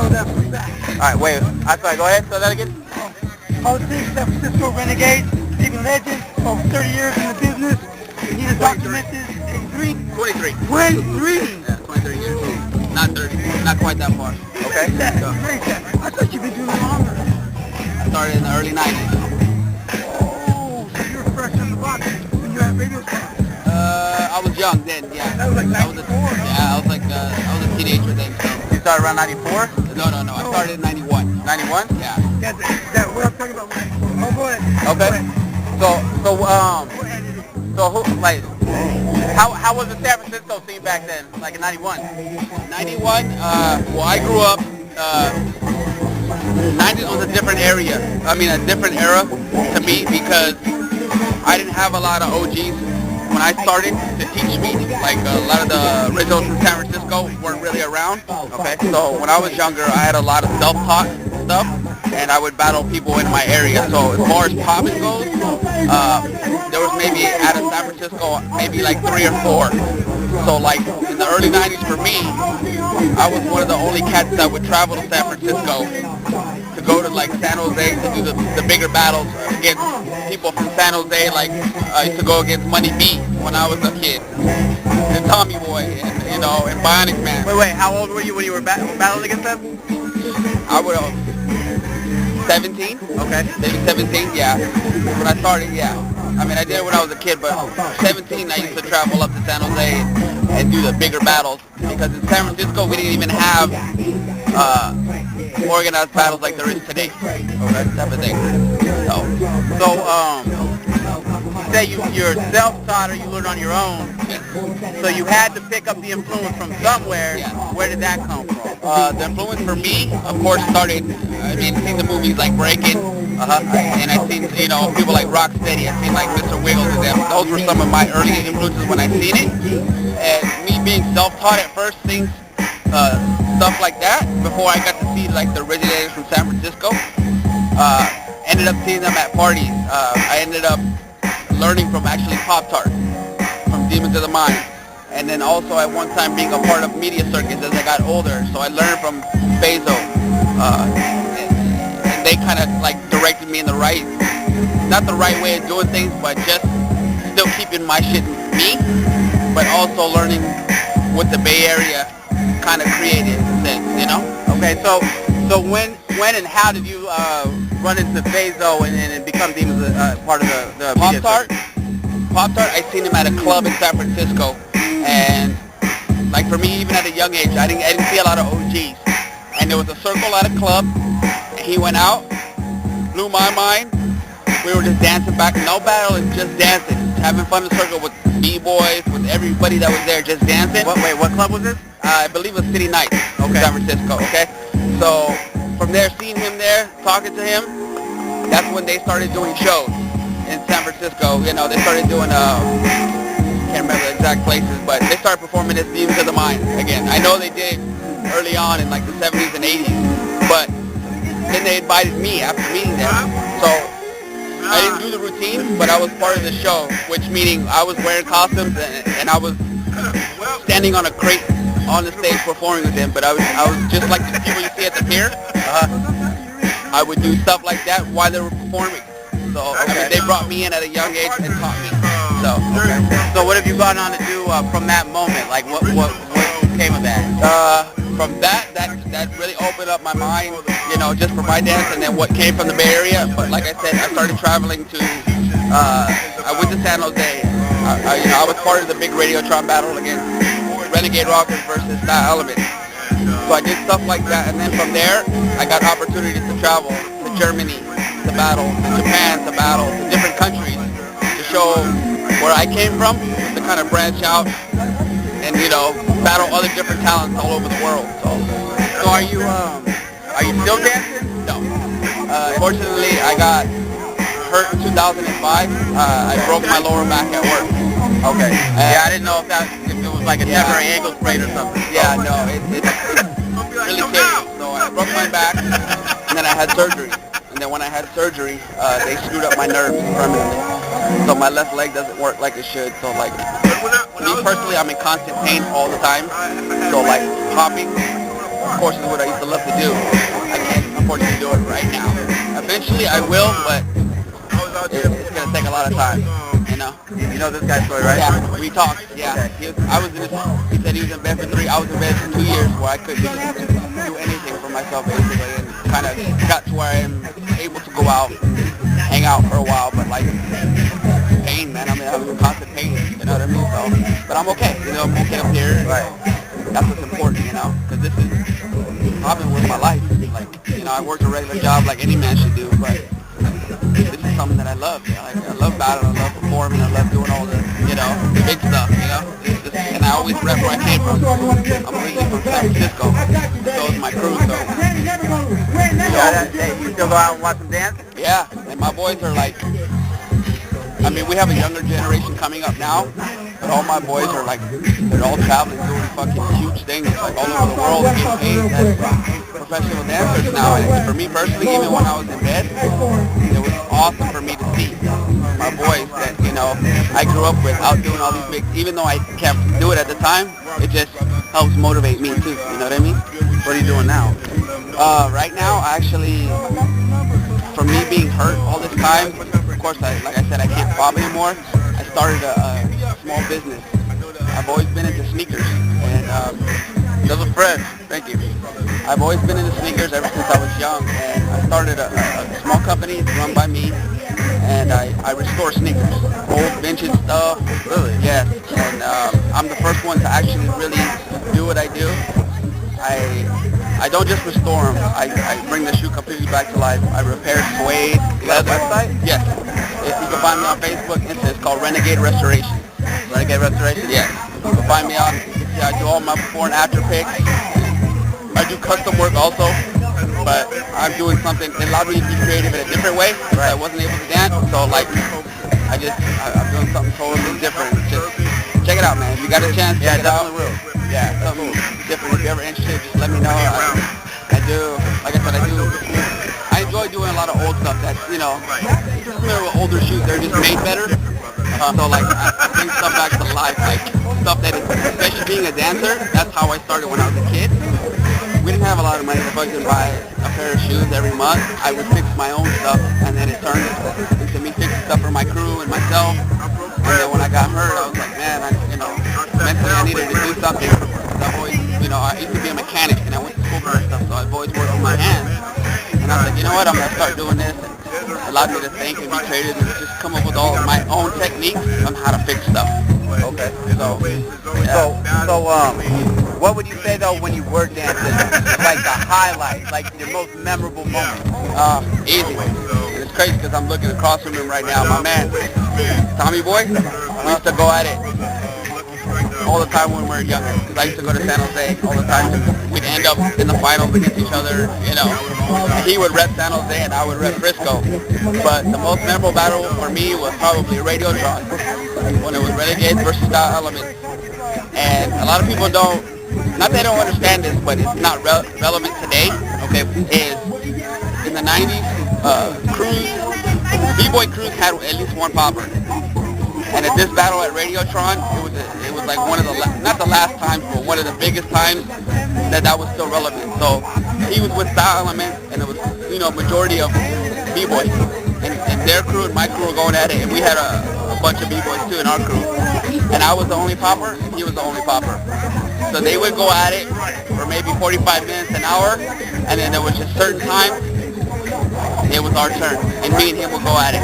know that for a fact. Alright, wait. I'm sorry, go ahead. Say that again. Politix, San Francisco Renegades, living legends, over 30 years in the business. We need to document this. 23. 23! Yeah, 23 years old. Not 30. Not quite that far. Okay? So, Great. I thought you'd been doing it longer. I started in the early 90s. Oh, so you were fresh on the block when you had radio shows. I was young then, yeah. That was like 94. I was a teenager then. So. You started around 94? No. I started in 91. 91? Yeah. That's what I'm talking about. Oh, go ahead. Okay. So who, like, how was the San Francisco scene back then, like in 91? 91, well, I grew up, 90s was a different area. I mean, a different era to me because I didn't have a lot of OGs when I started to teach me. Like, a lot of the originals from San Francisco weren't really around. Okay. So when I was younger, I had a lot of self-taught stuff, and I would battle people in my area. So as far as popping goes, there was maybe out of San Francisco, maybe like 3 or 4. So like in the early 90s for me, I was one of the only cats that would travel to San Francisco to go to like San Jose to do the bigger battles against people from San Jose. Like I used to go against Money B when I was a kid, and Tommy Boy, and, you know, and Bionic Man. Wait, how old were you when you were battling against them? I would 17. Okay. Maybe 17. Yeah. When I started, yeah. I mean, I did it when I was a kid, but 17, I used to travel up to San Jose and do the bigger battles because in San Francisco we didn't even have organized battles like there is today. Okay, type of thing. So You say you're self-taught or you learned on your own. So you had to pick up the influence from somewhere. Yeah. Where did that come from? The influence for me, of course, started, I mean, seeing the movies like Breakin', and I've seen, you know, people like Rocksteady, I've seen like Mr. Wiggles and them. Those were some of my early influences when I seen it. And me being self-taught at first, things, stuff like that, before I got to see like the originators from San Francisco, ended up seeing them at parties. I ended up learning from actually Pop-Tart, from Demons of the Mind. And then also at one time being a part of media circuits as I got older. So I learned from Bezo. And they kind of like directed me in the right, not the right way of doing things, but just still keeping my shit me, but also learning what the Bay Area kind of created then, you know? Okay, so when and how did you run into Bezo and become Demons, part of the media circuit? Pop-Tart, I seen him at a club in San Francisco, and like for me, even at a young age, I didn't see a lot of OGs. And there was a circle at a club, and he went out, blew my mind. We were just dancing back, no battling, just dancing, having fun in the circle with B-boys, with everybody that was there, just dancing. What club was this? I believe it was City Night, in San Francisco. Okay, so from there, seeing him there, talking to him, that's when they started doing shows in San Francisco. You know, they started doing, can't remember the exact places, but they started performing as Demons of the Mind again. I know they did early on in like the 70s and 80s, but then they invited me after meeting them. So I didn't do the routine, but I was part of the show, which meaning I was wearing costumes and I was standing on a crate on the stage performing with them. But I was just like the people you see at the pier. I would do stuff like that while they were performing. So I mean, they brought me in at a young age and taught me. So what have you gone on to do from that moment? Like what came of that? From that really opened up my mind, you know, just for my dance, and then what came from the Bay Area. But like I said, I started traveling to, I went to San Jose. You know, I was part of the big Radiotron battle against Renegade Rockers versus Style Element. So I did stuff like that, and then from there, I got opportunities to travel to Germany to battle, to Japan to battle, to different countries to show where I came from, to kind of branch out and, you know, battle other different talents all over the world. So are you still dancing? No. Fortunately, I got hurt in 2005. I broke my lower back at work. Okay. Yeah, I didn't know if it was like a temporary ankle sprain or something. Yeah, no, it's really serious. So I broke my back, and then I had surgery. And then when I had surgery, they screwed up my nerves permanently. So my left leg doesn't work like it should. So like, me personally, I'm in constant pain all the time. So like hopping of course, is what I used to love to do. I can't unfortunately do it right now. Eventually I will, but it's gonna take a lot of time. You know this guy's story, right? Yeah, we talked. Yeah, Okay. he said he was in bed for 3. I was in bed for 2 years, where I couldn't do anything for myself basically, and kind of got to where I am able to go out, hang out for a while, but like pain, man. I mean, I'm in constant pain. You know what I mean? So, but I'm okay. I'm okay up here. Right. That's what's important, because this is I've been with my life. Like, I worked a regular job like any man should do, but this is something that I love. I love battling, I love performing, I love doing all the, big stuff, and I always rep where I came from. I'm originally from San Francisco, so is my crew, so. Hey, you still go out and watch them dance? Yeah, and my boys are like, we have a younger generation coming up now, but all my boys are like, they're all traveling, doing fucking huge things, like all over the world, getting paid as professional dancers now. And for me personally, even when I was in bed, it was awesome for me to see my boys that, I grew up with out doing all these big, even though I can't do it at the time, it just helps motivate me too, you know what I mean? What are you doing now? Right now, actually, from me being hurt all this time, of course, like I said, I can't bob anymore. I started a small business. I've always been into sneakers, and those are fresh. Thank you. I've always been into sneakers ever since I was young, and I started a small company run by me, and I restore sneakers, old vintage stuff. Really? Yes, and I'm the first one to actually really do what I do. I don't just restore them. I bring the shoe completely back to life. I repair suede, leather. Website? Yes. If you can find me on Facebook, it's called Renegade Restoration. Renegade Restoration? Yes. You can find me on. I do all my before and after pics. I do custom work also, but I'm doing something that allowed me to be creative in a different way. Right. I wasn't able to dance, so like I'm doing something totally different. Just check it out, man. If you got a chance, check it out. Will. Yeah, something different. If you're ever interested, just let me know. I do, like I said, I enjoy doing a lot of old stuff that's, familiar with older shoes. They're just made better. So like, I bring stuff back to life, like stuff that is, especially being a dancer, that's how I started when I was a kid. We didn't have a lot of money to fucking buy a pair of shoes every month. I would fix my own stuff, and then it turned into me fixing stuff for my crew and myself. And then when I got hurt, I was like, man, mentally I needed to do something. I've always, I used to be a mechanic, and I went to school for that stuff, so I've always worked with my hands. And I was like, you know what, I'm going to start doing this. And it allowed me to think and be creative and just come up with all of my own techniques on how to fix stuff. Okay. So, yeah. So, what would you say though when you were dancing, like the highlight, like your most memorable moment? Easy. And it's crazy because I'm looking across the room right now. My man, Tommy Boy, we used to go at it all the time when we were younger. Because I used to go to San Jose all the time. We'd end up in the finals against each other, He would rep San Jose and I would rep Frisco. But the most memorable battle for me was probably Radiotron, when it was Renegades versus Style Elements. And a lot of people don't, not that they don't understand this, but it's not relevant today, okay, is in the 90s, Cruz, B-Boy Cruz had at least one popper. And at this battle at Radiotron, it was like one of the, not the last times, but one of the biggest times that was still relevant. So he was with Style Elements, and it was, majority of B-Boys. And their crew and my crew were going at it, and we had a bunch of B-Boys too in our crew. And I was the only popper, and he was the only popper. So they would go at it for maybe 45 minutes, an hour, and then there was just certain times, it was our turn, and me and him would go at it.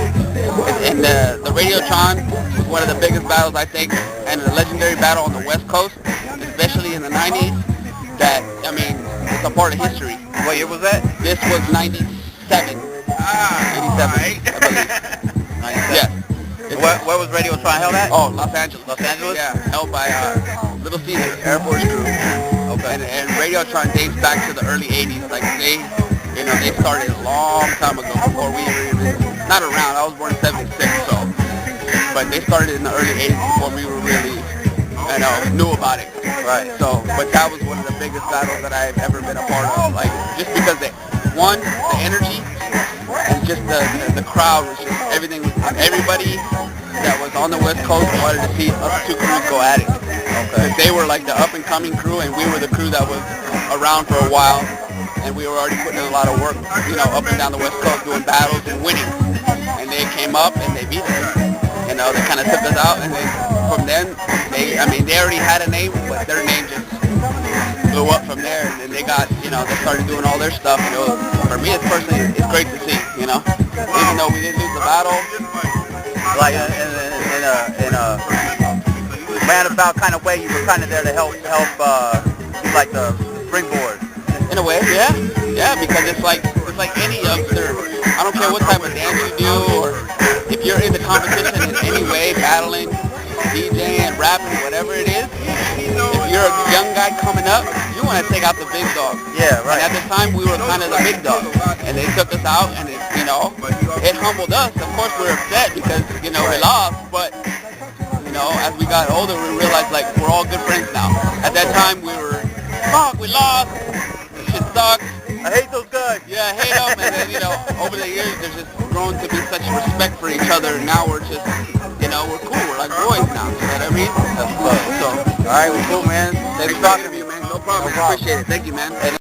And the Radiotron was one of the biggest battles, I think, and a legendary battle on the West Coast, especially in the 90s, that, it's a part of history. What year was that? This was 97. 87, I believe. 97. Yes. Where was Radiotron held at? Oh, Los Angeles. Los Angeles? Yeah, held by Little Caesar, Air Force crew. Okay. And Radiotron dates back to the early 80s. Like they started a long time ago before we were even, not around, I was born in 76, so, but they started in the early 80s before we were really, knew about it. Right. So, but that was one of the biggest battles that I've ever been a part of. Like, just because the energy, and just the crowd was just, everybody that was on the West Coast wanted to see us two crews go at it. Because they were like the up and coming crew, and we were the crew that was around for a while, and we were already putting in a lot of work, you know, up and down the West Coast doing battles and winning. And they came up and they beat us. You know, they kind of took us out, and then from then, they already had a name, but their name just blew up from there, and then they got, you know, they started doing all their stuff. And it was, for me, it's great to see, you know, even though we didn't lose the battle, Like in a roundabout kind of way, you were kind of there to help be like the springboard. in a way, yeah, because it's like any youngster. I don't care what type of dance you do, or if you're in the competition in any way, battling, DJing, rapping, whatever it is. If you're a young guy coming up, you want to take out the big dog. Yeah, right. And at the time, we were kind of the big dog, and they took us out, and it, you know, it humbled us. Of course, we were upset because, you know, we lost, but, you know, as we got older, we realized, like, we're all good friends now. At that time, we were, fuck, we lost, this shit sucks. I hate those guys. Yeah, I hate them, and then, you know, over the years, there's just grown to be such respect for each other, and now we're just, you know, we're cool, we're like boys now, you know what I mean? That's love. So, All right, well, cool, man. thanks for talking to me, man. No problem. No problem. Appreciate it. Thank you, man.